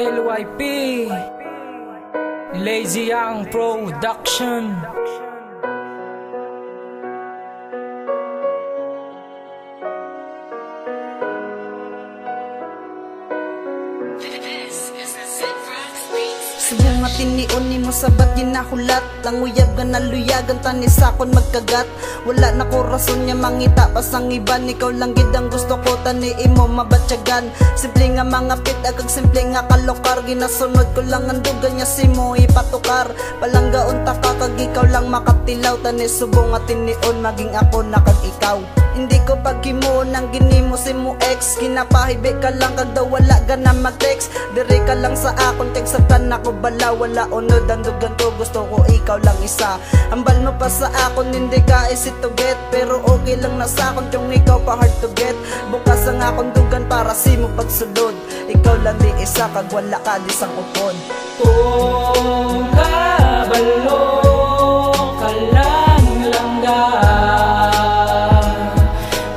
LYP Lazy Young Production. Subong nga tinion ni mo sabat ginahulat lang uyab nga naluyagan tani sakon magkagat. Wala na ko rason niya mangita pasang iban. Ikaw lang gid ang gusto ko tani imo mabatyagan. Simple nga mga pit agag simple nga kalokar. Ginasunod ko lang ang dugan niya si mo ipatukar. Palanggaon ta ka kag ikaw lang makatilaw. Tani subong nga tinion maging ako na kag ikaw. Hindi ko paghimo nang ginimo si mo ex. Kinapahibi ka lang kag daw wala ka na mag-text. Dire ka lang sa akon kag sabtan ako bala. Wala unod ang dugan ko gusto ko ikaw lang isa. Ambal mo pa sa akon hindi ka easy to get. Pero okay lang na sa akon yung ikaw pa hard to get. Bukas ang akon dugan para si mo pagsulod. Ikaw lang di isa kag wala ka di sang upon. Kung kabalo ka lang langga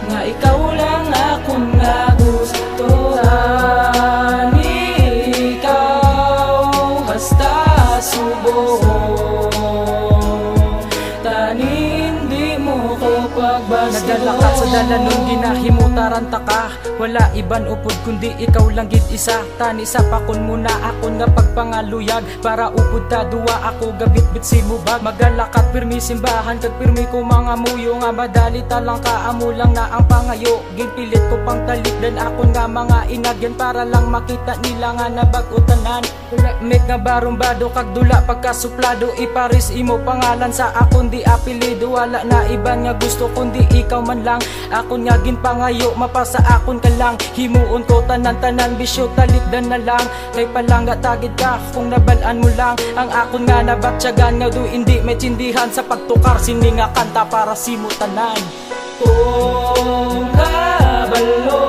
nga ikaw lang akong nagustuhan. Ikaw basta subong tani hindi mo ko pagbasta. Nagdalakat sa dalanon ginahimutaran ta ka. Wala iban upod kundi ikaw lang gid isa. Tani sa pakon muna akon nga pagpangaluyag. Para upod ta duwa ako gabit-bit si mubag. Magalakat pirmi simbahan kag pirmi ko mga muyo. Nga madali talang kaamo lang na ang pangayo. Ginpilit ko pang talikdan akon nga mga inagyan. Para lang makita nila nga nabag-utanan. Mek nga barumbado kag dula pagkasuplado. Iparis imo pangalan sa akon di apelido. Wala na iban nga gusto kundi ikaw man lang. Akon nga ginpangayo mapasa akon ka lang. Himuon ko tanan-tanan bisyo talikdan na lang. Kay palangga tagid ka kung nabalaan mo lang. Ang akon nga nabatsyagan nga do hindi may tindihan. Sa pagtukar sini nga kanta para simutanan. Kung kabalo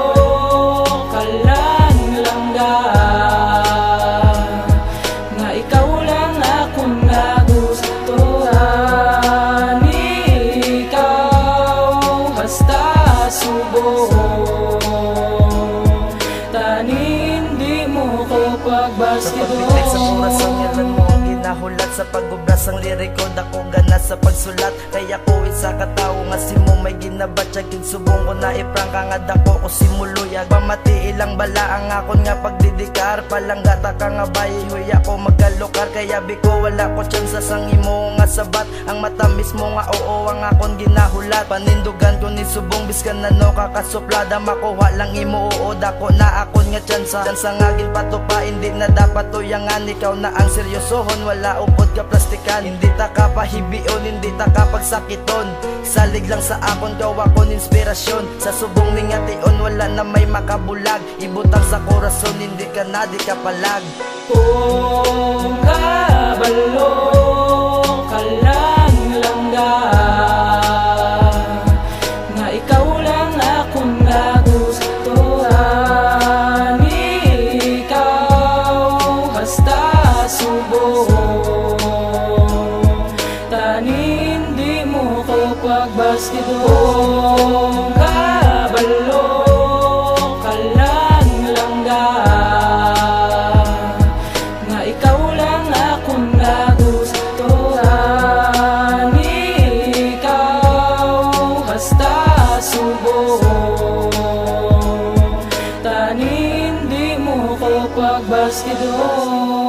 ka lang langga nga ikaw lang akong nagustuhan. Ikaw basta subong tani hindi mo ko pagbasketball. Sa pagbitik sa kurasan yalan mo ang ginahulat. Sa pagubras ang liriko dako gana sa pagsulat. Kaya ko isa katao nga si mo may ginabatyag. Subong ko na iprangka nga dako ko si muluyag. Pamati ilang bala ang akon nga pagdidikar. Palanggata ka nga bayi huy ako magkalukar. Kaya biko wala ko tsansa sang imo nga sabat. Ang matamis mo nga oo ang akon ginahulat. Panindugan ko ni subong biskan na no kakasuplada. Makuha lang imo oo dako na akon nga tsansa. Tsansa nga ginpatupa hindi na dapat tuyangan. Ikaw na ang seryosohon wala upod ka plastikan. Hindi ta ka pahibion hindi ta ka pagsakiton. Salig lang sa akon gaw akon inspirasyon. Sa subong ning ation wala na may makabulag. Ibutang sa korason hindi ka na di ka palag. Kung kabalo ka lang langga nga ikaw lang akong nagustuhan. Ikaw basta subong tani hindi mo ko pagbasketball. Kung kabalo ka lang langga nga ikaw lang akong nagustuhan. Ikaw basta subong tani hindi mo ko pagbasketball.